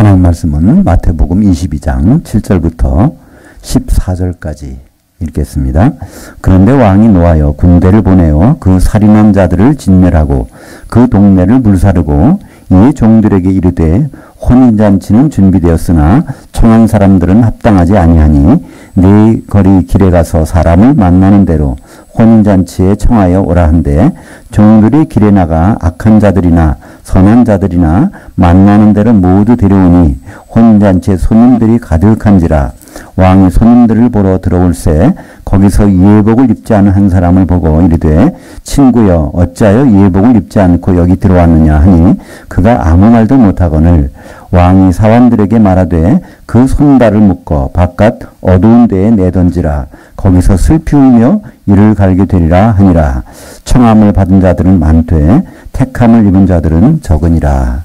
하나님 말씀은 마태복음 22장 7절부터 14절까지 읽겠습니다. 그런데 왕이 노하여 군대를 보내어 그 살인한 자들을 진멸하고 그 동네를 불사르고 이 종들에게 이르되 혼인잔치는 준비되었으나 청한 사람들은 합당하지 아니하니 네 거리 길에 가서 사람을 만나는 대로 혼인잔치에 청하여 오라 한데 종들이 길에 나가 악한 자들이나 선한 자들이나 만나는 대로 모두 데려오니 혼인잔치에 손님들이 가득한지라. 왕이 손님들을 보러 들어올새 거기서 예복을 입지 않은 한 사람을 보고 이르되 친구여 어찌하여 예복을 입지 않고 여기 들어왔느냐 하니 그가 아무 말도 못하거늘 왕이 사원들에게 말하되 그 손발을 묶어 바깥 어두운 데에 내던지라. 거기서 슬피 울며 이를 갈게 되리라 하니라. 청함을 받은 자들은 많되 택함을 입은 자들은 적으니라.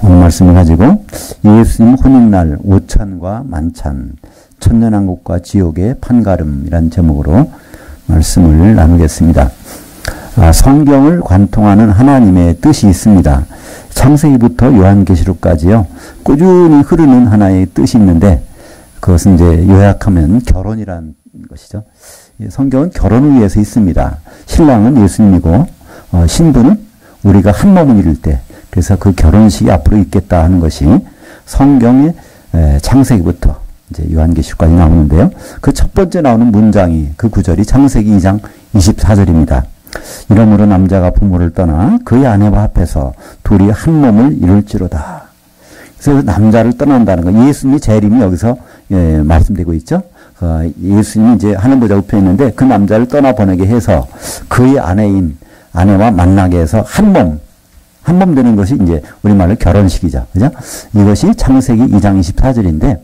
오늘 말씀을 가지고 예수님 혼인날 오찬과 만찬, 천년왕국과 지옥의 판가름이란 제목으로 말씀을 나누겠습니다. 성경을 관통하는 하나님의 뜻이 있습니다. 창세기부터 요한계시록까지요. 꾸준히 흐르는 하나의 뜻이 있는데 그것은 이제 요약하면 결혼이란 것이죠. 성경은 결혼을 위해서 있습니다. 신랑은 예수님이고 신부는 우리가 한 몸을 이룰 때 그래서 그 결혼식이 앞으로 있겠다 하는 것이 성경의 창세기부터 이제 요한계시록까지 나오는데요. 그 첫 번째 나오는 문장이 그 구절이 창세기 2장 24절입니다. 이러므로 남자가 부모를 떠나 그의 아내와 합해서 둘이 한 몸을 이룰지로다. 그래서 남자를 떠난다는 거, 예수님의 재림이 여기서 말씀되고 있죠. 예수님이 이제 하늘 보좌 우편에 있는데 그 남자를 떠나보내게 해서 그의 아내와 만나게 해서 한 몸 되는 것이 이제 우리말로 결혼식이죠. 그죠? 이것이 창세기 2장 24절인데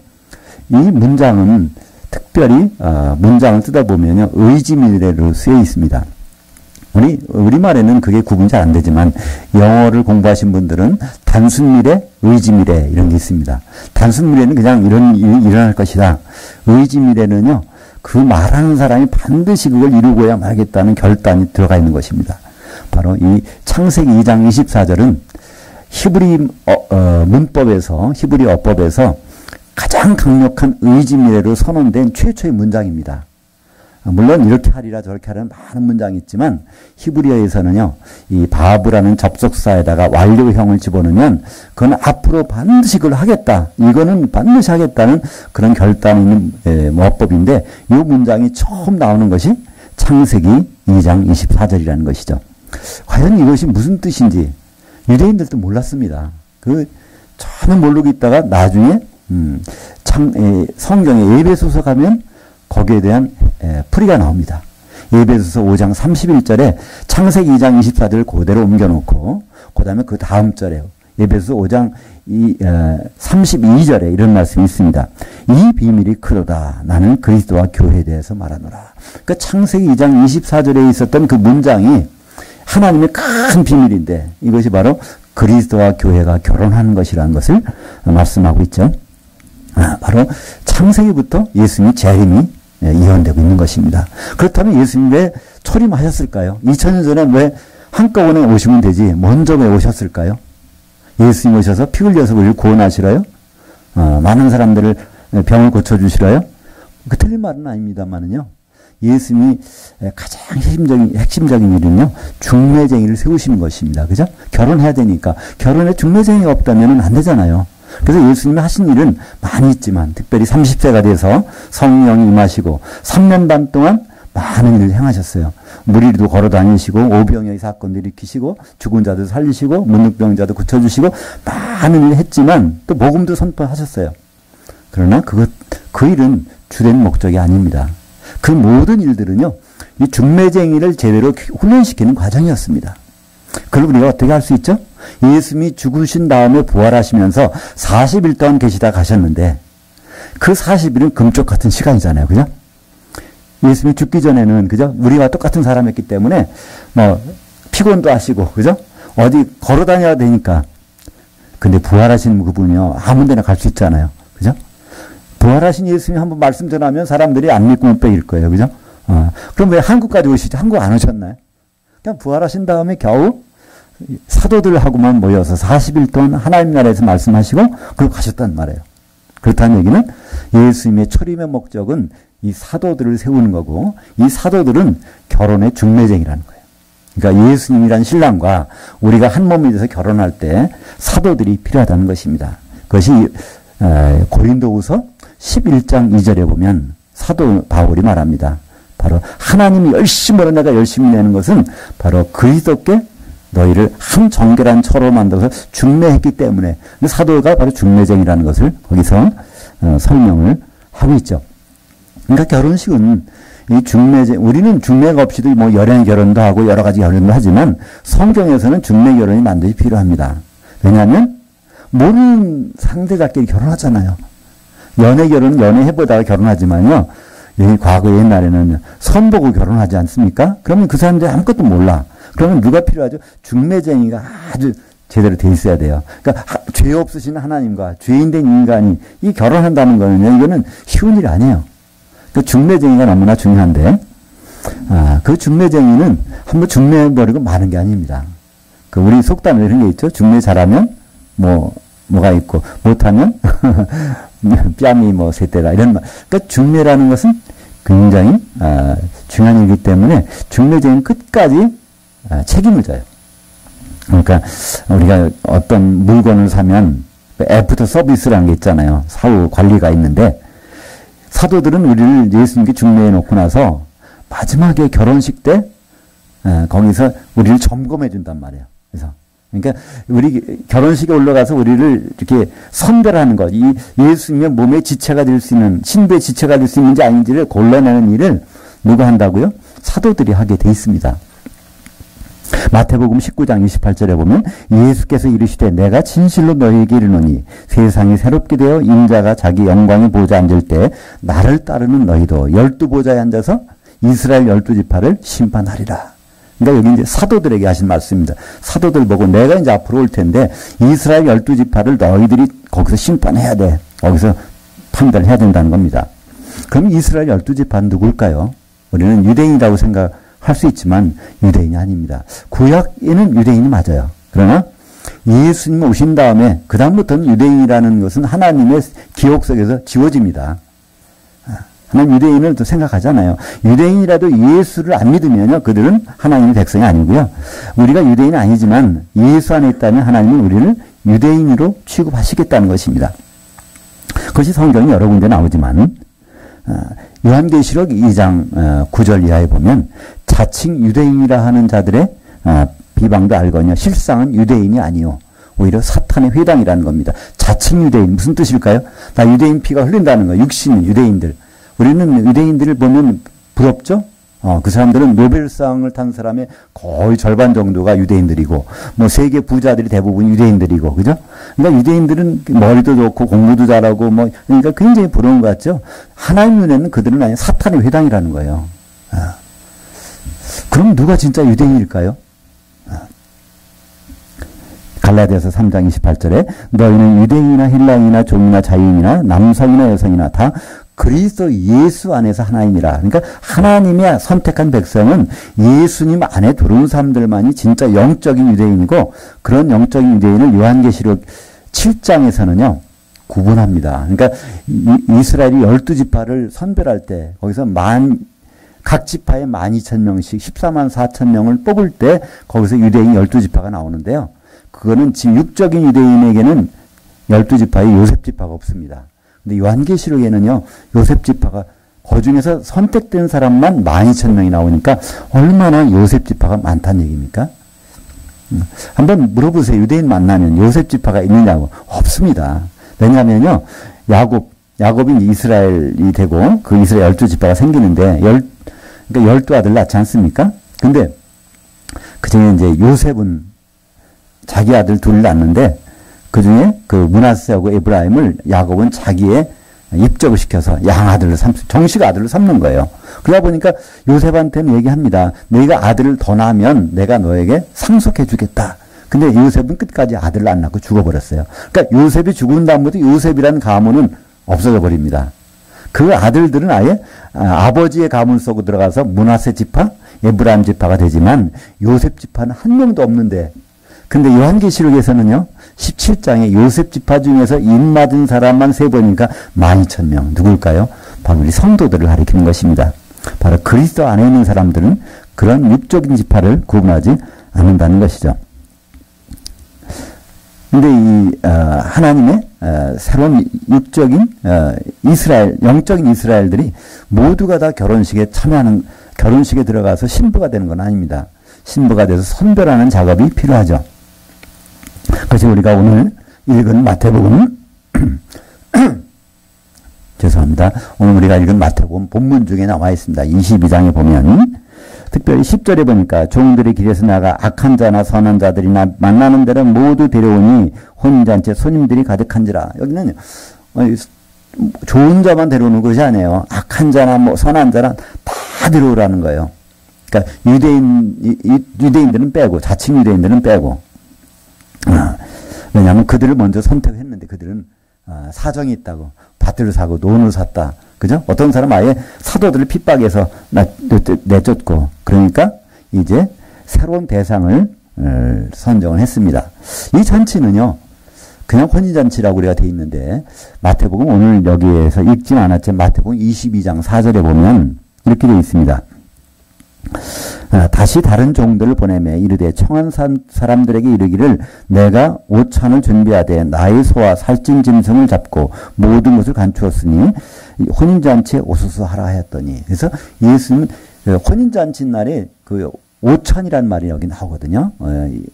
이 문장은 특별히 문장을 뜯어보면요. 의지미래로 쓰여 있습니다. 우리말에는 그게 구분이 잘 안 되지만 영어를 공부하신 분들은 단순미래, 의지미래 이런 게 있습니다. 단순미래는 그냥 이런 일이 일어날 것이다. 의지미래는요. 그 말하는 사람이 반드시 그걸 이루고야 말겠다는 결단이 들어가 있는 것입니다. 바로 이 창세기 2장 24절은 히브리 문법에서 히브리 어법에서 가장 강력한 의지미래로 선언된 최초의 문장입니다. 물론 이렇게 하리라 저렇게 하라는 많은 문장이 있지만 히브리어에서는요. 이 바브라는 접속사에다가 완료형을 집어넣으면 그건 앞으로 반드시 그걸 하겠다. 이거는 반드시 하겠다는 그런 결단이 있는 어법인데 이 문장이 처음 나오는 것이 창세기 2장 24절이라는 것이죠. 과연 이것이 무슨 뜻인지 유대인들도 몰랐습니다. 전혀 모르고 있다가 나중에 성경에 에베소서 가면 거기에 대한 풀이가 나옵니다. 에베소서 5장 31절에 창세기 2장 24절을 그대로 옮겨놓고 그 다음에 그 다음 절에 에베소서 5장 32절에 이런 말씀이 있습니다. 이 비밀이 크도다. 나는 그리스도와 교회에 대해서 말하노라. 그러니까 창세기 2장 24절에 있었던 그 문장이 하나님의 큰 비밀인데 이것이 바로 그리스도와 교회가 결혼하는 것이라는 것을 말씀하고 있죠. 바로 창세기부터 예수님의 재림이 예언되고 있는 것입니다. 그렇다면 예수님 왜 초림하셨을까요? 2000년 전에 왜 한꺼번에 오시면 되지 먼저 왜 오셨을까요? 예수님 오셔서 피 흘려서 우리를 구원하시라요? 많은 사람들을 병을 고쳐주시라요? 그 틀린 말은 아닙니다만은요. 예수님이 가장 핵심적인 일은요, 중매쟁이를 세우시는 것입니다. 그죠? 결혼해야 되니까. 결혼에 중매쟁이가 없다면 안 되잖아요. 그래서 예수님이 하신 일은 많이 있지만, 특별히 30세가 돼서 성령이 임하시고, 3년 반 동안 많은 일을 행하셨어요. 무리도 걸어 다니시고, 오병이의 사건도 일으키시고, 죽은 자도 살리시고, 문득병자도 고쳐주시고, 많은 일을 했지만, 또 복음도 선포하셨어요. 그러나 그 일은 주된 목적이 아닙니다. 그 모든 일들은요, 이 중매쟁이를 제대로 훈련시키는 과정이었습니다. 그걸 우리가 어떻게 할 수 있죠? 예수님이 죽으신 다음에 부활하시면서 40일 동안 계시다 가셨는데, 그 40일은 금쪽 같은 시간이잖아요. 그죠? 예수님이 죽기 전에는, 그죠? 우리와 똑같은 사람이었기 때문에, 피곤도 하시고, 그죠? 어디 걸어 다녀야 되니까. 근데 부활하신 그분이요, 아무 데나 갈 수 있잖아요. 그죠? 부활하신 예수님이 한번 말씀 전하면 사람들이 안 믿고 못 빼길 거예요. 그죠? 그럼 왜 한국까지 오시죠? 한국 안 오셨나요? 그냥 부활하신 다음에 겨우 사도들하고만 모여서 40일 동안 하나님 나라에서 말씀하시고 그리고 가셨단 말이에요. 그렇다는 얘기는 예수님의 초림의 목적은 이 사도들을 세우는 거고 이 사도들은 결혼의 중매쟁이라는 거예요. 그러니까 예수님이란 신랑과 우리가 한 몸이 돼서 결혼할 때 사도들이 필요하다는 것입니다. 그것이 고린도후서 11장 2절에 보면 사도 바울이 말합니다. 바로 하나님이 열심히 벌어 내가 열심히 내는 것은 바로 그리스도께 너희를 한 정결한 처로 만들어서 중매했기 때문에 사도가 바로 중매쟁이라는 것을 거기서 설명을 하고 있죠. 그러니까 결혼식은 이 중매쟁, 우리는 중매가 없이도 뭐 연애 결혼도 하고 여러 가지 결혼도 하지만 성경에서는 중매 결혼이 반드시 필요합니다. 왜냐하면 모르는 상대자끼리 결혼하잖아요. 연애 결혼은 연애해보다가 결혼하지만요. 과거 옛날에는 선보고 결혼하지 않습니까? 그러면 그 사람들이 아무것도 몰라. 그러면 누가 필요하죠? 중매쟁이가 아주 제대로 돼 있어야 돼요. 그러니까 죄 없으신 하나님과 죄인된 인간이 이 결혼한다는 거는요. 이거는 쉬운 일이 아니에요. 그 중매쟁이가 너무나 중요한데 그 중매쟁이는 한번 중매해버리고 마는 게 아닙니다. 그 우리 속담에 이런 게 있죠. 중매 잘하면 뭐가 있고 못하면 뺨이 뭐 셋대다 이런 말. 그러니까 중매라는 것은 굉장히 중요한 일이기 때문에 중매쟁이는 끝까지 책임을 져요. 그러니까 우리가 어떤 물건을 사면 애프터 서비스라는 게 있잖아요. 사후 관리가 있는데 사도들은 우리를 예수님께 중매해 놓고 나서 마지막에 결혼식 때 거기서 우리를 점검해 준단 말이에요. 그래서 그러니까 우리 결혼식에 올라가서 우리를 이렇게 선별하는 것, 이 예수님의 몸의 지체가 될 수 있는 신부의 지체가 될 수 있는지 아닌지를 골라내는 일을 누가 한다고요? 사도들이 하게 돼 있습니다. 마태복음 19장 28절에 보면 예수께서 이르시되 내가 진실로 너희에게 이르노니 세상이 새롭게 되어 인자가 자기 영광의 보좌에 앉을 때 나를 따르는 너희도 12보좌에 앉아서 이스라엘 12지파를 심판하리라. 그러니까 여기 이제 사도들에게 하신 말씀입니다. 사도들 보고 내가 이제 앞으로 올 텐데 이스라엘 12지파를 너희들이 거기서 심판해야 돼. 거기서 판단을 해야 된다는 겁니다. 그럼 이스라엘 12지파는 누굴까요? 우리는 유대인이라고 생각할 수 있지만 유대인이 아닙니다. 구약에는 유대인이 맞아요. 그러나 예수님 오신 다음에 그 다음부터는 유대인이라는 것은 하나님의 기억 속에서 지워집니다. 하나님 유대인을 또 생각하잖아요. 유대인이라도 예수를 안 믿으면요, 그들은 하나님의 백성이 아니고요. 우리가 유대인은 아니지만 예수 안에 있다면 하나님은 우리를 유대인으로 취급하시겠다는 것입니다. 그것이 성경이 여러 군데 나오지만 요한계시록 2장 9절 이하에 보면 자칭 유대인이라 하는 자들의 비방도 알거니와 실상은 유대인이 아니요 오히려 사탄의 회당이라는 겁니다. 자칭 유대인 무슨 뜻일까요? 다 유대인 피가 흘린다는 거예요. 육신 유대인들. 우리는 유대인들을 보면 부럽죠? 그 사람들은 노벨상을 탄 사람의 거의 절반 정도가 유대인들이고, 뭐 세계 부자들이 대부분 유대인들이고, 그죠? 그러니까 유대인들은 머리도 좋고 공부도 잘하고, 그러니까 굉장히 부러운 것 같죠? 하나님 눈에는 그들은 아니 사탄의 회당이라는 거예요. 그럼 누가 진짜 유대인일까요? 갈라디아서 3장 28절에 너희는 유대인이나 헬라인이나 종이나 자유인이나 남성이나 여성이나 다 그리스도 예수 안에서 하나이니라. 그러니까 하나님이 선택한 백성은 예수님 안에 들어온 사람들만이 진짜 영적인 유대인이고 그런 영적인 유대인을 요한계시록 7장에서는요. 구분합니다. 그러니까 이스라엘이 12지파를 선별할 때 거기서 각 지파에 12,000명씩 14만 4천 명을 뽑을 때 거기서 유대인 12지파가 나오는데요. 그거는 지금 육적인 유대인에게는 12지파에 요셉지파가 없습니다. 근데 요한계시록에는요, 요셉지파가 그 중에서 선택된 사람만 12,000명이 나오니까 얼마나 요셉지파가 많다는 얘기입니까? 한번 물어보세요. 유대인 만나면 요셉지파가 있느냐고. 없습니다. 왜냐하면요, 야곱이 이스라엘이 되고 그 이스라엘 12지파가 생기는데 그러니까 12아들 낳지 않습니까? 근데 그 중에 이제 요셉은 자기 아들 둘 낳는데 그 중에 그 므낫세하고 에브라임을 야곱은 자기의 입적을 시켜서 양아들로 정식 아들로 삼는 거예요. 그러다 보니까 요셉한테는 얘기합니다. 너희가 아들을 더 낳으면 내가 너에게 상속해 주겠다. 근데 요셉은 끝까지 아들을 안 낳고 죽어버렸어요. 그러니까 요셉이 죽은 다음부터 요셉이라는 가문은 없어져 버립니다. 그 아들들은 아예 아버지의 가문 속으로 들어가서 므낫세 지파, 에브라임 지파가 되지만 요셉 지파는 한 명도 없는데 근데 요한계시록에서는요, 17장에 요셉 지파 중에서 입 맞은 사람만 세보니까 12,000명. 누굴까요? 바로 우리 성도들을 가리키는 것입니다. 바로 그리스도 안에 있는 사람들은 그런 육적인 지파를 구분하지 않는다는 것이죠. 근데 이 하나님의 새로운 육적인 이스라엘, 영적인 이스라엘들이 모두가 다 결혼식에 참여하는, 결혼식에 들어가서 신부가 되는 건 아닙니다. 신부가 돼서 선별하는 작업이 필요하죠. 그래서 우리가 오늘 읽은 마태복음 죄송합니다. 오늘 우리가 읽은 마태복음 본문 중에 나와 있습니다. 22장에 보면 특별히 10절에 보니까 종들이 길에서 나가 악한 자나 선한 자들이나 만나는 데를 모두 데려오니 혼인잔치에 손님들이 가득한지라. 여기는 좋은 자만 데려오는 것이 아니에요. 악한 자나 뭐 선한 자나 다 데려오라는 거예요. 그러니까 유대인들은 빼고, 자칭 유대인들은 빼고. 왜냐하면 그들을 먼저 선택했는데 그들은 사정이 있다고. 밭을 사고 논을 샀다. 그죠? 어떤 사람은 아예 사도들을 핍박해서 내쫓고. 그러니까 이제 새로운 대상을 선정을 했습니다. 이 잔치는요, 그냥 혼인잔치라고 우리가 돼 있는데, 마태복음 오늘 여기에서 읽진 않았지만 마태복음 22장 4절에 보면 이렇게 되어 있습니다. 다시 다른 종들을 보내매 이르되 청한 사람들에게 이르기를 내가 오찬을 준비하되 나의 소와 살찐 짐승을 잡고 모든 것을 간추었으니 혼인잔치에 오소서 하라 하였더니. 그래서 예수님은 혼인잔치 날에 그 오찬이란 말이 여기 나오거든요.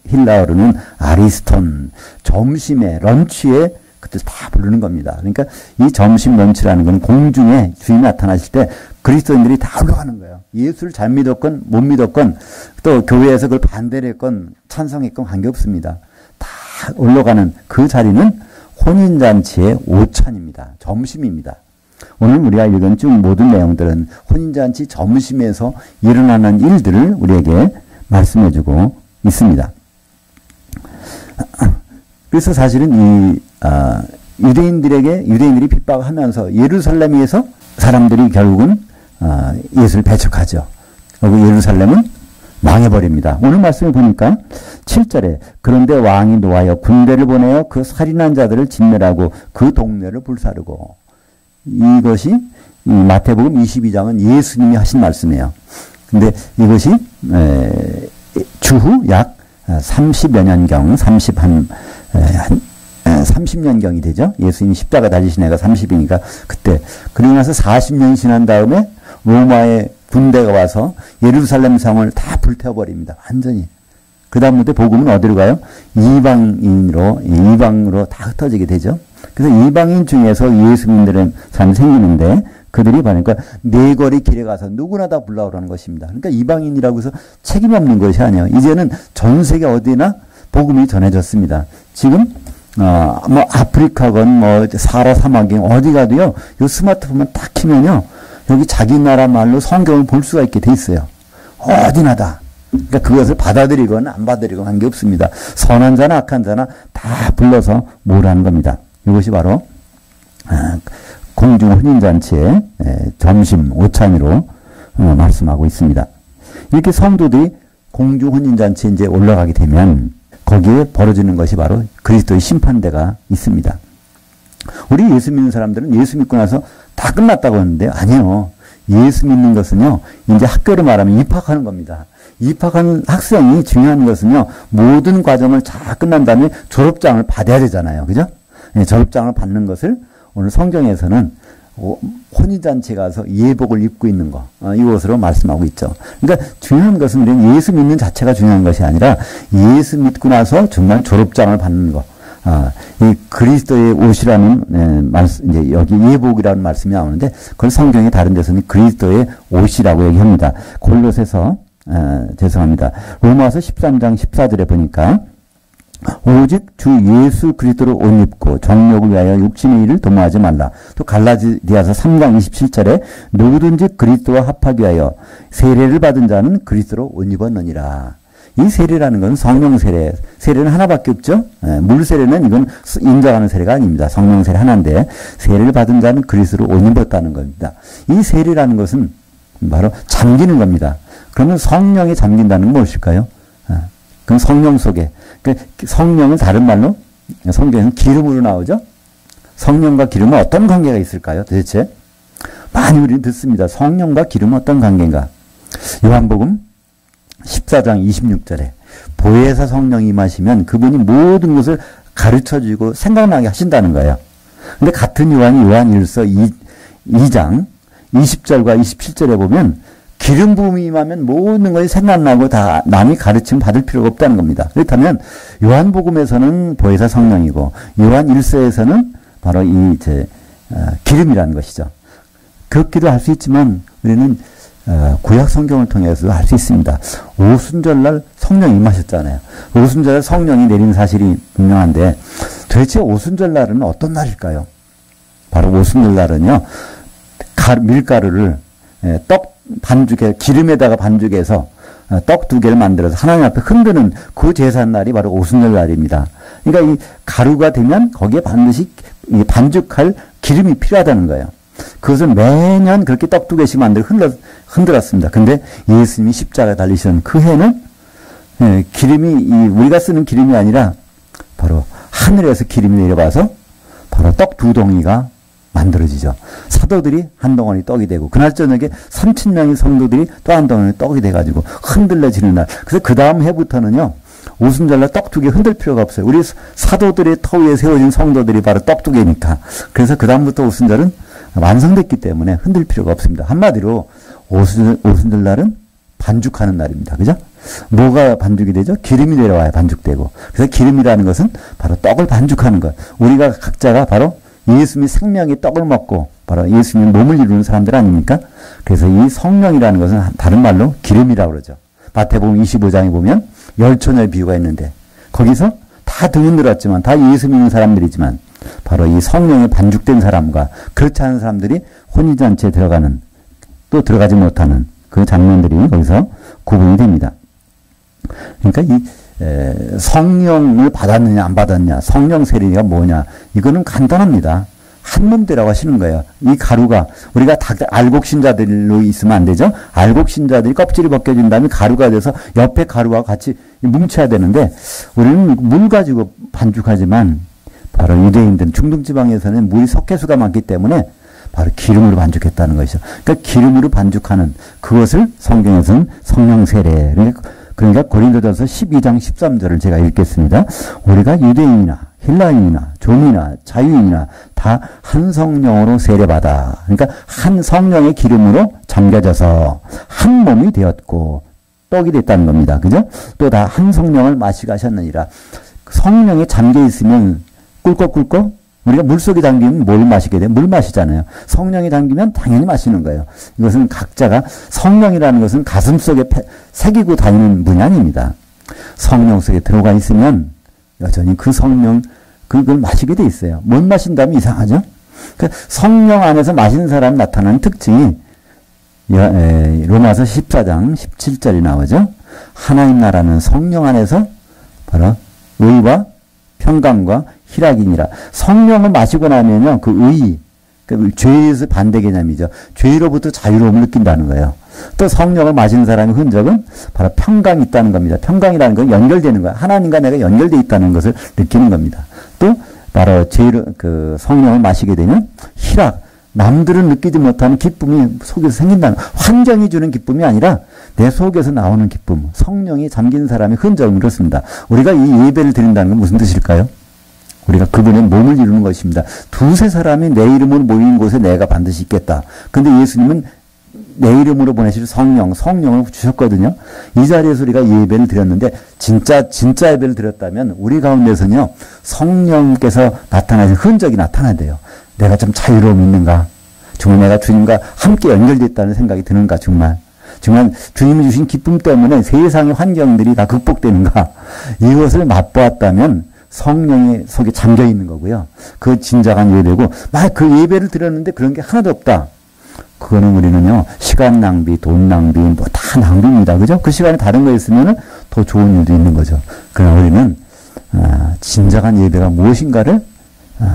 힐라어로는 아리스톤, 점심에, 런치에 그때 다 부르는 겁니다. 그러니까 이 점심 런치라는 건 공중에 주인이 나타나실 때 그리스도인들이 다 올라가는 거예요. 예수를 잘 믿었건 못 믿었건 또 교회에서 그걸 반대를 했건 찬성했건 관계없습니다. 다 올라가는 그 자리는 혼인잔치의 오찬입니다. 점심입니다. 오늘 우리가 읽은 쭉 모든 내용들은 혼인잔치 점심에서 일어나는 일들을 우리에게 말씀해주고 있습니다. 그래서 사실은 유대인들이 핍박하면서 예루살렘에서 사람들이 결국은 예수를 배척하죠. 그리고 예루살렘은 망해버립니다. 오늘 말씀을 보니까 7절에 그런데 왕이 노하여 군대를 보내어 그 살인한 자들을 진멸하고 그 동네를 불사르고. 이것이 마태복음 22장은 예수님이 하신 말씀이에요. 근데 이것이 주후 약 30여 년경, 30년경이 되죠. 예수님이 십자가 달리신 애가 30이니까 그때. 그러고 나서 40년 지난 다음에 로마의 군대가 와서 예루살렘 성을 다 불태워버립니다. 완전히. 그 다음부터 복음은 어디로 가요? 이방으로 다 흩어지게 되죠. 그래서 이방인 중에서 예수 믿는 사람이 생기는데 그들이 그러니까 네거리 길에 가서 누구나 다 불러오라는 것입니다. 그러니까 이방인이라고 해서 책임 없는 것이 아니에요. 이제는 전 세계 어디나 복음이 전해졌습니다. 지금 뭐 아프리카건 뭐 사라 사막이건 어디 가도요. 요 스마트폰만 딱 키면요. 여기 자기 나라 말로 성경을 볼 수가 있게 돼 있어요. 어디나 다. 그러니까 그것을 받아들이건 안 받아들이건 관계없습니다. 선한 자나 악한 자나 다 불러서 모으라는 겁니다. 이것이 바로 공중 혼인잔치의 점심 오찬으로 말씀하고 있습니다. 이렇게 성도들이 공중 혼인잔치에 이제 올라가게 되면 거기에 벌어지는 것이 바로 그리스도의 심판대가 있습니다. 우리 예수 믿는 사람들은 예수 믿고 나서 다 끝났다고 하는데 아니요. 예수 믿는 것은요. 이제 학교로 말하면 입학하는 겁니다. 입학하는 학생이 중요한 것은요. 모든 과정을 다 끝난 다음에 졸업장을 받아야 되잖아요. 그죠? 네, 졸업장을 받는 것을 오늘 성경에서는 혼인잔치에 가서 예복을 입고 있는 거, 이것으로 말씀하고 있죠. 그러니까 중요한 것은 우리는 예수 믿는 자체가 중요한 것이 아니라 예수 믿고 나서 정말 졸업장을 받는 거. 이 그리스도의 옷이라는 말씀, 이제 여기 예복이라는 말씀이 나오는데 그걸 성경의 다른 데서는 그리스도의 옷이라고 얘기합니다. 골로새서, 죄송합니다. 로마서 13장 14절에 보니까 오직 주 예수 그리스도로 옷 입고 정욕을 위하여 육신의 일을 도모하지 말라. 또 갈라디아서 3장 27절에 누구든지 그리스도와 합하기 위하여 세례를 받은 자는 그리스도로 옷 입었느니라. 이 세례라는 건 성령 세례. 세례는 하나밖에 없죠. 물 세례는 이건 인정하는 세례가 아닙니다. 성령 세례 하나인데 세례를 받은 자는 그리스도로 옷 입었다는 겁니다. 이 세례라는 것은 바로 잠기는 겁니다. 그러면 성령에 잠긴다는 건 무엇일까요? 그럼 성령 속에. 그러니까 성령은 다른 말로 성경에는 기름으로 나오죠. 성령과 기름은 어떤 관계가 있을까요? 도대체 많이 우리는 듣습니다. 성령과 기름은 어떤 관계인가? 요한복음 14장 26절에 보혜사 성령이 임하시면 그분이 모든 것을 가르쳐주고 생각나게 하신다는 거예요. 근데 같은 요한이 요한일서 2장 20절과 27절에 보면 기름 부음이 임하면 모든 것이 생각나고 다 남이 가르침 받을 필요가 없다는 겁니다. 그렇다면 요한복음에서는 보혜사 성령이고 요한일서에서는 바로 기름이라는 것이죠. 그렇기도 할 수 있지만 우리는 구약 성경을 통해서도 할 수 있습니다. 오순절날 성령이 임하셨잖아요. 오순절날 성령이 내린 사실이 분명한데 도대체 오순절날은 어떤 날일까요? 바로 오순절날은요. 밀가루를 떡 반죽에 기름에다가 반죽해서 떡 2개를 만들어서 하나님 앞에 흔드는 그 제삿날이 바로 오순절날입니다. 그러니까 이 가루가 되면 거기에 반드시 반죽할 기름이 필요하다는 거예요. 그것을 매년 그렇게 떡 2개씩 만들어 흔들었습니다. 근데 예수님이 십자가에 달리시는 그 해는 기름이 우리가 쓰는 기름이 아니라 바로 하늘에서 기름이 내려와서 바로 떡 2덩이가 만들어지죠. 사도들이 한 덩어리 떡이 되고 그날 저녁에 3,000명의 성도들이 또 한 덩어리 떡이 돼가지고 흔들려지는 날. 그래서 그 다음 해부터는요. 오순절날 떡 2개 흔들 필요가 없어요. 우리 사도들의 터 위에 세워진 성도들이 바로 떡 2개니까. 그래서 그 다음부터 오순절은 완성됐기 때문에 흔들 필요가 없습니다. 한마디로 오순절날은 반죽하는 날입니다. 그죠? 뭐가 반죽이 되죠? 기름이 내려와야 반죽되고. 그래서 기름이라는 것은 바로 떡을 반죽하는 것. 우리가 각자가 바로 예수님의 생명의 떡을 먹고 바로 예수님의 몸을 이루는 사람들 아닙니까? 그래서 이 성령이라는 것은 다른 말로 기름이라고 그러죠. 마태복음 25장에 보면 열처녀의 비유가 있는데 거기서 다 등은 들었지만 다 예수 믿는 사람들이지만 바로 이 성령에 반죽된 사람과 그렇지 않은 사람들이 혼인잔치에 들어가는 또 들어가지 못하는 그 장면들이 거기서 구분이 됩니다. 그러니까 이 성령을 받았느냐 안 받았냐 성령 세례가 뭐냐 이거는 간단합니다. 한 몸되라고 하시는 거예요. 이 가루가 우리가 다 알곡신자들로 있으면 안 되죠. 알곡신자들이 껍질이 벗겨진 다음에 가루가 돼서 옆에 가루와 같이 뭉쳐야 되는데 우리는 물 가지고 반죽하지만 바로 유대인들은 중동지방에서는 물이 석회수가 많기 때문에 바로 기름으로 반죽했다는 것이죠. 그러니까 기름으로 반죽하는 그것을 성경에서는 성령 세례. 그러니까 고린도전서 12장 13절을 제가 읽겠습니다. 우리가 유대인이나 헬라인이나 종이나 자유인이나 다 한 성령으로 세례받아. 그러니까 한 성령의 기름으로 잠겨져서 한 몸이 되었고 떡이 됐다는 겁니다. 그죠? 또 다 한 성령을 마시게 하셨느니라. 성령에 잠겨 있으면 꿀꺽꿀꺽 우리가 물속에 담기면 뭘 마시게 돼? 물 마시잖아요. 성령에 담기면 당연히 마시는 거예요. 이것은 각자가 성령이라는 것은 가슴 속에 새기고 다니는 분이 아닙니다. 성령 속에 들어가 있으면 여전히 그 성령 그걸 마시게 돼 있어요. 못 마신다면 이상하죠? 그러니까 성령 안에서 마시는 사람 나타나는 특징이 로마서 14장 17절이 나오죠. 하나님 나라는 성령 안에서 바로 의와 평강과 희락이니라. 성령을 마시고 나면요, 그 의, 그 죄에서 반대 개념이죠. 죄로부터 자유로움을 느낀다는 거예요. 또 성령을 마시는 사람의 흔적은 바로 평강이 있다는 겁니다. 평강이라는 건 연결되는 거야. 하나님과 내가 연결되어 있다는 것을 느끼는 겁니다. 또 바로 그 성령을 마시게 되면 희락, 남들은 느끼지 못하는 기쁨이 속에서 생긴다는 거야. 환경이 주는 기쁨이 아니라 내 속에서 나오는 기쁨, 성령이 잠긴 사람의 흔적은 그렇습니다. 우리가 이 예배를 드린다는 건 무슨 뜻일까요? 우리가 그분의 몸을 이루는 것입니다. 두세 사람이 내 이름으로 모이는 곳에 내가 반드시 있겠다. 근데 예수님은 내 이름으로 보내실 성령을 주셨거든요. 이 자리에서 우리가 예배를 드렸는데 진짜 예배를 드렸다면 우리 가운데서는요. 성령께서 나타나신 흔적이 나타나야 돼요. 내가 좀 자유로움이 있는가? 정말 내가 주님과 함께 연결됐다는 생각이 드는가? 정말 주님이 주신 기쁨 때문에 세상의 환경들이 다 극복되는가? 이것을 맛보았다면 성령의 속에 잠겨 있는 거고요. 그 진정한 예배고, 막 그 예배를 드렸는데 그런 게 하나도 없다. 그거는 우리는요, 시간 낭비, 돈 낭비, 뭐 다 낭비입니다. 그죠? 그 시간에 다른 거 있으면은 더 좋은 일도 있는 거죠. 그러나 우리는, 진정한 예배가 무엇인가를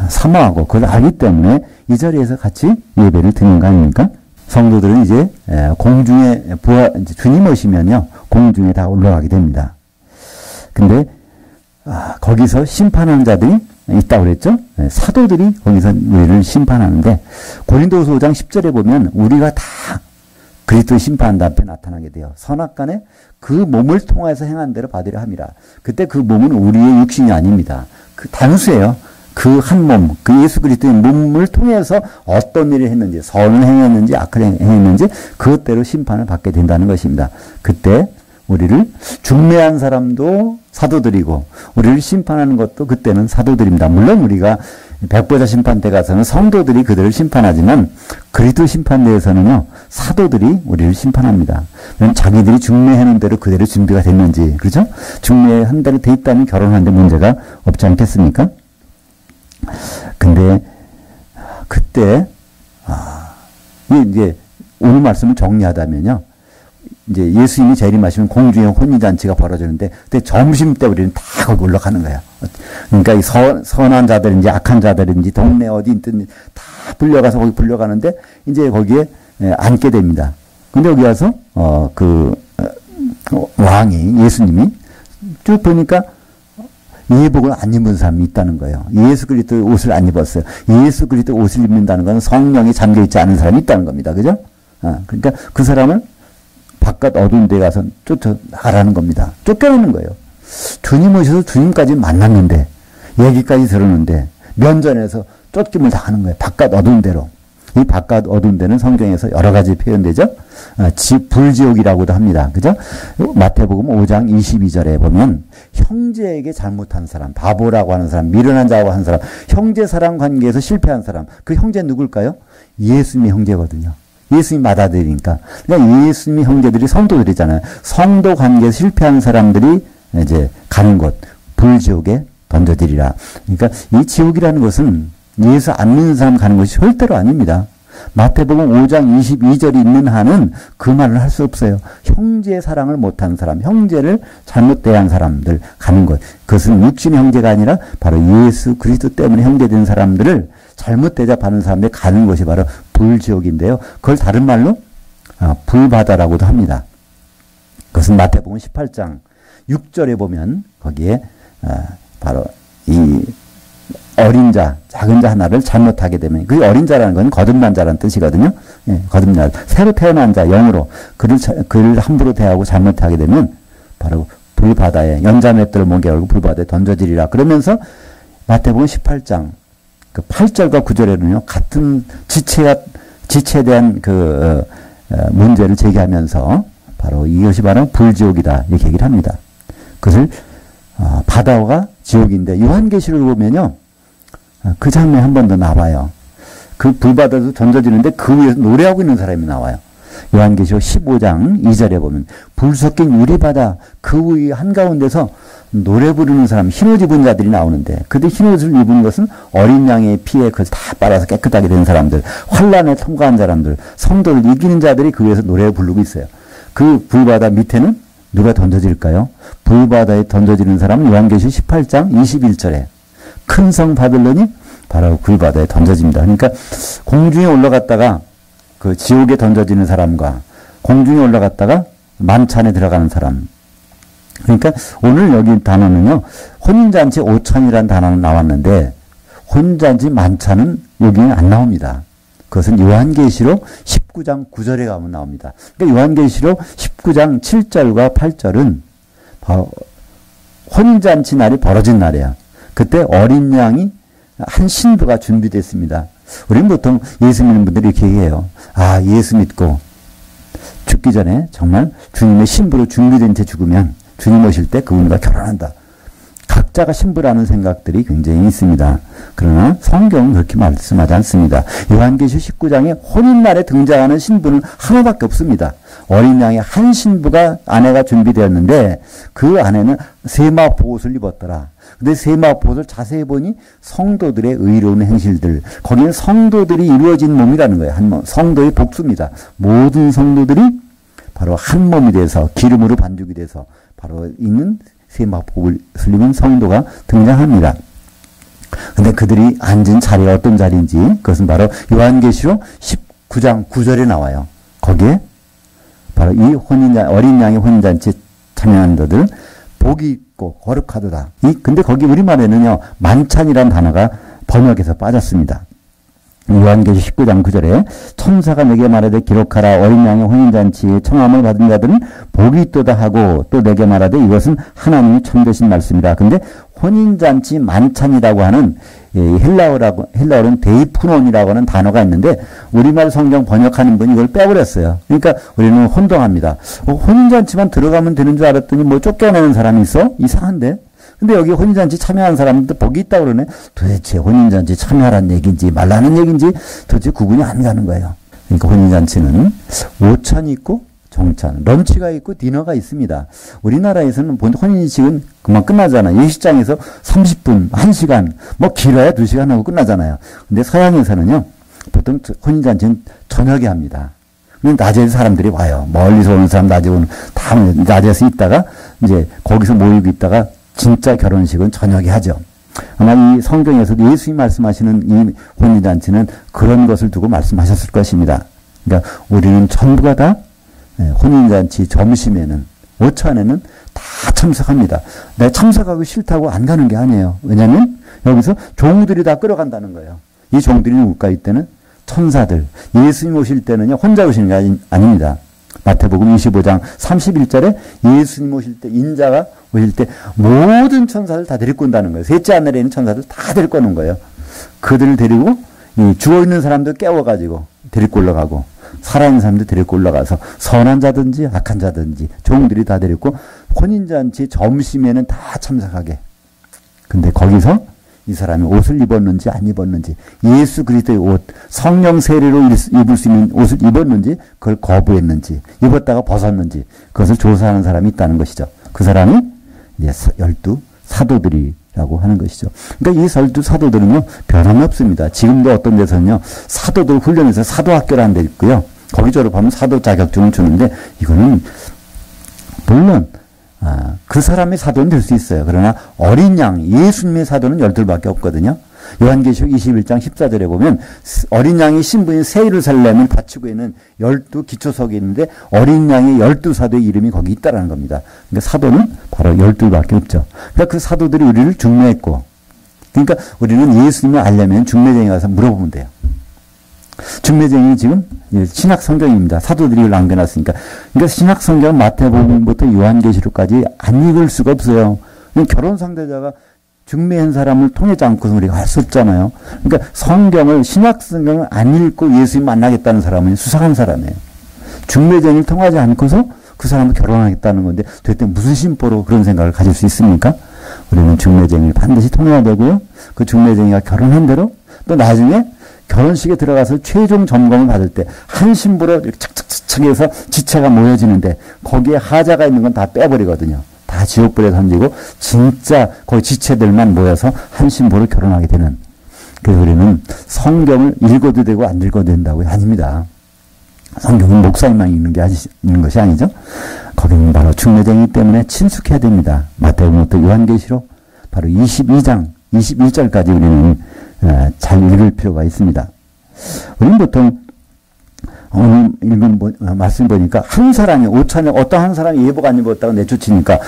사모하고 그걸 알기 때문에 이 자리에서 같이 예배를 드리는 거 아닙니까? 성도들은 이제 공중에 주님 오시면요, 공중에 다 올라가게 됩니다. 근데 거기서 심판하는 자들이 있다고 그랬죠? 네, 사도들이 거기서 우리를 심판하는데 고린도후서 5장 10절에 보면 우리가 다 그리스도 심판한 앞에 나타나게 돼요. 선악간에 그 몸을 통해서 행한 대로 받으려 함이라. 그때 그 몸은 우리의 육신이 아닙니다. 그 단수예요. 그 한 몸, 그 예수 그리스도의 몸을 통해서 어떤 일을 했는지, 선을 행했는지, 악을 행했는지 그것대로 심판을 받게 된다는 것입니다. 그때 우리를 중매한 사람도 사도들이고 우리를 심판하는 것도 그때는 사도들입니다. 물론 우리가 백보자 심판대 가서는 성도들이 그들을 심판하지만 그리스도 심판대에서는요 사도들이 우리를 심판합니다. 자기들이 중매하는 대로 그대로 준비가 됐는지, 그렇죠? 중매한 대로 돼 있다면 결혼하는데 문제가 없지 않겠습니까? 근데 그때 이제 오늘 말씀을 정리하다면요. 이제 예수님이 재림하시면 공중에 혼인잔치가 벌어지는데 그때 점심 때 우리는 다 거기 올라가는 거예요. 그러니까 이 선한 자들인지 악한 자들인지 동네 어디 있든 다 불려가서 거기 불려가는데 이제 거기에 앉게 됩니다. 근데 여기 와서 왕이 예수님이 쭉 보니까 예복을 안 입은 사람이 있다는 거예요. 예수 그리스도의 옷을 안 입었어요. 예수 그리스도의 옷을 입는다는 건 성령이 잠겨있지 않은 사람이 있다는 겁니다. 그죠? 그러니까 그 사람을 바깥 어두운 데 가서 쫓아나가라는 겁니다. 쫓겨나는 거예요. 주님 오셔서 주님까지 만났는데, 얘기까지 들었는데, 면전에서 쫓김을 당하는 거예요. 바깥 어두운 데로. 이 바깥 어두운 데는 성경에서 여러 가지 표현되죠. 불지옥이라고도 합니다. 그죠? 마태복음 5장 22절에 보면 형제에게 잘못한 사람, 바보라고 하는 사람, 미련한 자라고 하는 사람, 형제 사랑 관계에서 실패한 사람, 그 형제는 누굴까요? 예수님의 형제거든요. 예수님 받아들이니까. 그러니까 예수님의 형제들이 성도들이잖아요. 성도 관계에서 실패한 사람들이 이제 가는 곳, 불지옥에 던져지리라. 그러니까 이 지옥이라는 것은 예수 안 믿는 사람 가는 것이 절대로 아닙니다. 마태복음 5장 22절이 있는 한은 그 말을 할 수 없어요. 형제의 사랑을 못한 사람, 형제를 잘못 대한 사람들 가는 것. 그것은 육신의 형제가 아니라 바로 예수 그리스도 때문에 형제된 사람들을 잘못 대접하는 사람들이 가는 것이 바로 불지옥인데요. 그걸 다른 말로 불바다라고도 합니다. 그것은 마태복음 18장 6절에 보면 거기에 바로 이 어린 자, 작은 자 하나를 잘못하게 되면, 그 어린 자라는 건 거듭난 자라는 뜻이거든요. 예, 거듭난 자, 새로 태어난 자, 영으로 그를 함부로 대하고 잘못하게 되면 바로 불바다에 연자맷돌을 목에 걸고 불바다에 던져지리라. 그러면서 마태복음 18장 그 8절과 9절에는요 같은 지체에 대한 문제를 제기하면서 바로 이것이 바로 불지옥이다 이렇게 얘기를 합니다. 그것을 바다가 지옥인데 요한계시록을 보면요. 그 장면이 한 번 더 나와요. 그 불바다도 던져지는데 그 위에서 노래하고 있는 사람이 나와요. 요한계시록 15장 2절에 보면 불 섞인 유리바다 그 위 한가운데서 노래 부르는 사람, 흰옷 입은 자들이 나오는데 그들 흰옷을 입은 것은 어린 양의 피에 그걸 다 빨아서 깨끗하게 된 사람들, 환란에 통과한 사람들, 성도를 이기는 자들이 그 위에서 노래 부르고 있어요. 그 불바다 밑에는 누가 던져질까요? 불바다에 던져지는 사람은 요한계시록 18장 21절에 큰 성 바벨론이 바로 불바다에 던져집니다. 그러니까 공중에 올라갔다가 그 지옥에 던져지는 사람과 공중에 올라갔다가 만찬에 들어가는 사람. 그러니까 오늘 여기 단어는요. 혼인잔치 5천이라는 단어는 나왔는데 혼인잔치 만찬은 여기는 안 나옵니다. 그것은 요한계시록 19장 9절에 가면 나옵니다. 그러니까 요한계시록 19장 7절과 8절은 바로 혼인잔치 날이 벌어진 날이에요. 그때 어린 양이 한 신부가 준비됐습니다. 우리는 보통 예수 믿는 분들이 이렇게 얘기해요. 예수 믿고 죽기 전에 정말 주님의 신부로 준비된 채 죽으면 주님 오실 때 그분과 결혼한다. 각자가 신부라는 생각들이 굉장히 있습니다. 그러나 성경은 그렇게 말씀하지 않습니다. 요한계시록 19장에 혼인날에 등장하는 신부는 하나밖에 없습니다. 어린 양의 한 신부가 아내가 준비되었는데 그 아내는 세마포옷을 입었더라. 근데 세마포옷을 자세히 보니 성도들의 의로운 행실들, 거기는 성도들이 이루어진 몸이라는 거예요. 한 몸. 성도의 복수입니다. 모든 성도들이 바로 한 몸이 돼서 기름으로 반죽이 돼서 바로 있는 세마포옷을 입은 성도가 등장합니다. 근데 그들이 앉은 자리가 어떤 자리인지 그것은 바로 요한계시록 19장 9절에 나와요. 거기에 바로 이 어린 양의 혼인잔치에 참여한 자들 복이 씻고 거룩하도다. 근데 거기 우리말에는요, 만찬이라는 단어가 번역에서 빠졌습니다. 요한계시 19장 9절에 천사가 내게 말하되 기록하라. 어린 양의 혼인잔치에 청함을 받은 자들은 복이 있도다 하고 또 내게 말하되 이것은 하나님이 참되신 말씀이라. 근데 혼인잔치 만찬이라고 하는 헬라어는 데이프논이라고 하는 단어가 있는데 우리말 성경 번역하는 분이 이걸 빼버렸어요. 그러니까 우리는 혼동합니다. 혼인잔치만 들어가면 되는 줄 알았더니 뭐 쫓겨내는 사람이 있어? 이상한데? 근데 여기 혼인잔치 참여한 사람들 복이 있다고 그러네. 도대체 혼인잔치 참여하라는 얘기인지 말라는 얘기인지 도대체 구분이 안 가는 거예요. 그러니까 혼인잔치는 오찬이 있고 정찬, 런치가 있고 디너가 있습니다. 우리나라에서는 혼인식은 금방 끝나잖아요. 예식장에서 30분, 1시간, 뭐 길어야 2시간 하고 끝나잖아요. 근데 서양에서는요, 보통 혼인잔치는 저녁에 합니다. 낮에 사람들이 와요. 멀리서 오는 사람 다 낮에서 있다가 이제 거기서 모이고 있다가 진짜 결혼식은 저녁에 하죠. 아마 이 성경에서도 예수님이 말씀하시는 이 혼인잔치는 그런 것을 두고 말씀하셨을 것입니다. 그러니까 우리는 전부가 다 혼인잔치 점심에는, 오찬에는 다 참석합니다. 내가 참석하고 싫다고 안 가는 게 아니에요. 왜냐하면 여기서 종들이 다 끌어간다는 거예요. 이 종들이 누굴까? 이때는 천사들. 예수님 오실 때는요, 혼자 오시는 게 아닙니다. 마태복음 25장 31절에 예수님 오실 때, 인자가 오실 때 모든 천사들 다 데리고 온다는 거예요. 셋째 하늘에 있는 천사들 다 데리고 오는 거예요. 그들을 데리고 죽어있는 사람들 깨워가지고 데리고 올라가고 살아있는 사람들 데리고 올라가서 선한 자든지 악한 자든지 종들이 다 데리고 혼인잔치 점심에는 다 참석하게. 근데 거기서 이 사람이 옷을 입었는지 안 입었는지, 예수 그리스도의 옷, 성령 세례로 입을 수 있는 옷을 입었는지 그걸 거부했는지, 입었다가 벗었는지 그것을 조사하는 사람이 있다는 것이죠. 그 사람이 이제 12 사도들이라고 하는 것이죠. 그러니까 이 12 사도들은요, 변함이 없습니다. 지금도 어떤 데서는요, 사도들 훈련해서 사도학교라는 데 있고요. 거기 졸업하면 사도 자격증을 주는데, 이거는 물론 그 사람의 사도는 될 수 있어요. 그러나 어린 양, 예수님의 사도는 12밖에 없거든요. 요한계시록 21장 14절에 보면 어린 양의 신부인 새 예루살렘을 바치고 있는 12 기초석이 있는데 어린 양의 12사도의 이름이 거기 있다라는 겁니다. 그러니까 사도는 바로 12밖에 없죠. 그러니까 그 사도들이 우리를 중매했고, 그러니까 우리는 예수님을 알려면 중매쟁이 가서 물어보면 돼요. 중매쟁이 지금 신약 성경입니다. 사도들이 이걸 남겨놨으니까. 그러니까 신약 성경 마태복음부터 요한계시록까지 안 읽을 수가 없어요. 결혼 상대자가 중매한 사람을 통하지 않고서 우리가 할 수 없잖아요. 그러니까 성경을, 신약 성경을 안 읽고 예수님 만나겠다는 사람은 수상한 사람이에요. 중매쟁이를 통하지 않고서 그 사람을 결혼하겠다는 건데 도대체 무슨 심보로 그런 생각을 가질 수 있습니까? 우리는 중매쟁이를 반드시 통해야 되고요. 그 중매쟁이가 결혼한 대로 또 나중에 결혼식에 들어가서 최종 점검을 받을 때 한 신부로 착착착착 해서 지체가 모여지는데 거기에 하자가 있는 건 다 빼버리거든요. 다 지옥불에 던지고 진짜 거기 지체들만 모여서 한 신부를 결혼하게 되는. 그래서 우리는 성경을 읽어도 되고 안 읽어도 된다고요? 아닙니다. 성경은 목사님만 읽는 것이 아니죠. 거기는 바로 중매쟁이기 때문에 친숙해야 됩니다. 마태복음부터 요한계시록 바로 22장 21절까지 우리는 잘 읽을 필요가 있습니다. 우리는 보통 오늘 읽은 말씀 보니까 한 사람이 오찬에 어떤 한 사람이 예복 안 입었다고 내쫓으니까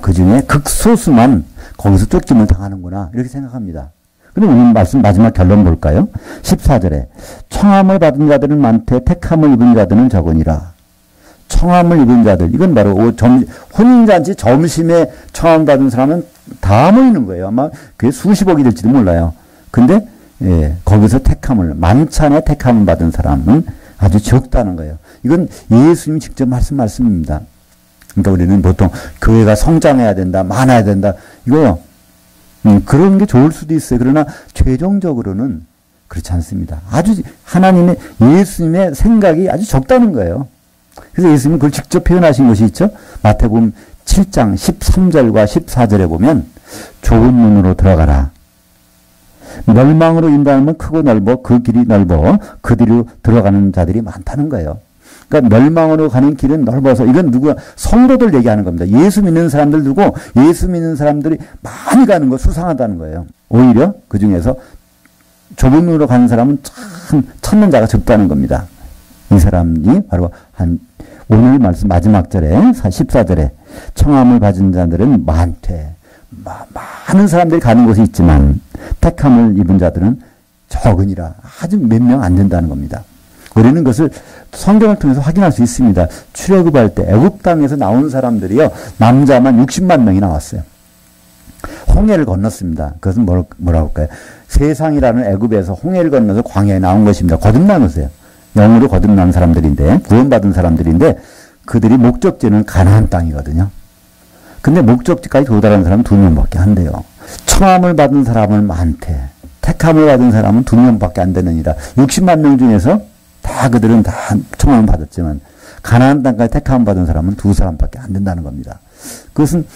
그 중에 극소수만 거기서 쫓김을 당하는구나 이렇게 생각합니다. 그럼 오늘 말씀 마지막 결론 볼까요? 14절에 청함을 받은 자들은 많되 택함을 입은 자들은 적으니라. 청함을 입은 자들, 이건 바로 혼인잔치 점심에 청함 받은 사람은 다 모이는 거예요. 아마 그게 수십억이 될지도 몰라요. 근데 거기서 택함을, 만찬에 택함을 받은 사람은 아주 적다는 거예요. 이건 예수님이 직접 말씀입니다. 그러니까 우리는 보통 교회가 성장해야 된다, 많아야 된다, 이거요. 그런 게 좋을 수도 있어요. 그러나 최종적으로는 그렇지 않습니다. 아주 하나님의, 예수님의 생각이 아주 적다는 거예요. 그래서 예수님이 그걸 직접 표현하신 것이 있죠. 마태복음 7장 13절과 14절에 보면 좁은 문으로 들어가라. 멸망으로 인도하면 크고 넓어 그 길이 넓어 그 뒤로 들어가는 자들이 많다는 거예요. 그러니까 멸망으로 가는 길은 넓어서, 이건 누구야? 성도들 얘기하는 겁니다. 예수 믿는 사람들 두고 예수 믿는 사람들이 많이 가는 거 수상하다는 거예요. 오히려 그 중에서 좁은 문으로 가는 사람은 참 찾는 자가 적다는 겁니다. 이 사람이 바로 한 오늘 말씀 마지막 절에 14절에 청함을 받은 자들은 많되 많은 사람들이 가는 곳이 있지만 택함을 입은 자들은 적으니라. 아주 몇 명 안 된다는 겁니다. 우리는 그것을 성경을 통해서 확인할 수 있습니다. 출애굽할 때 애굽 땅에서 나온 사람들이요. 남자만 60만 명이 나왔어요. 홍해를 건넜습니다. 그것은 뭐라고 할까요? 세상이라는 애굽에서 홍해를 건너서 광야에 나온 것입니다. 거듭나면서요. 영으로 거듭난 사람들인데 구원받은 사람들인데 그들이 목적지는 가나안 땅이거든요. 근데 목적지까지 도달한 사람은 2명밖에 안 돼요. 청함을 받은 사람은 많대. 택함을 받은 사람은 2명밖에 안 되느니라. 60만 명 중에서 다 그들은 다 청함을 받았지만 가나안 땅까지 택함을 받은 사람은 2사람밖에 안 된다는 겁니다. 그것은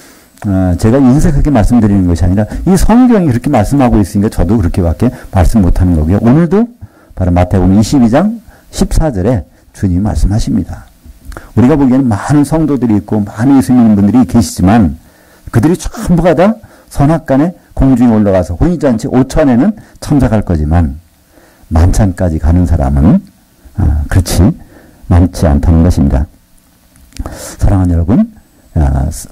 제가 인색하게 말씀드리는 것이 아니라 이 성경이 그렇게 말씀하고 있으니까 저도 그렇게밖에 말씀 못하는 거고요. 오늘도 바로 마태복음 22장 14절에 주님이 말씀하십니다. 우리가 보기에는 많은 성도들이 있고 많은 예수 믿는 분들이 계시지만 그들이 전부가 다 선악간에 공중에 올라가서 혼인잔치 5천에는 참석할 거지만 만찬까지 가는 사람은 그렇지 많지 않다는 것입니다. 사랑하는 여러분,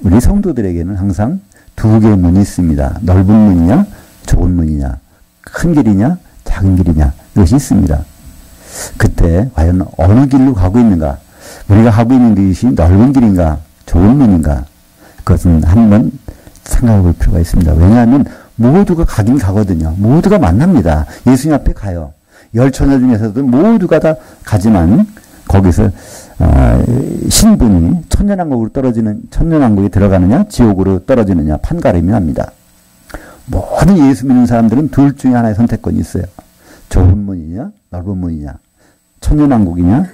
우리 성도들에게는 항상 2개의 문이 있습니다. 넓은 문이냐 좁은 문이냐, 큰 길이냐 작은 길이냐, 이것이 있습니다. 그때 과연 어느 길로 가고 있는가, 우리가 가고 있는 것이 넓은 길인가 좁은 문인가, 그것은 한번 생각해 볼 필요가 있습니다. 왜냐하면 모두가 가긴 가거든요. 모두가 만납니다. 예수님 앞에 가요. 10처녀 중에서도 모두가 다 가지만 거기서 신분이 천년왕국에 들어가느냐 지옥으로 떨어지느냐 판가름이 합니다. 모든 예수 믿는 사람들은 둘 중에 하나의 선택권이 있어요. 좁은 문이냐 넓은 문이냐, 천년왕국이냐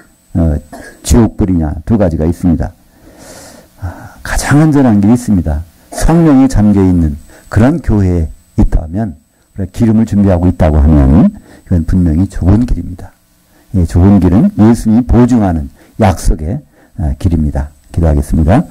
지옥불이냐, 2가지가 있습니다. 가장 안전한 길이 있습니다. 성령이 잠겨있는 그런 교회에 있다면, 기름을 준비하고 있다고 하면 이건 분명히 좁은 길입니다. 예, 좁은 길은 예수님이 보증하는 약속의 길입니다. 기도하겠습니다.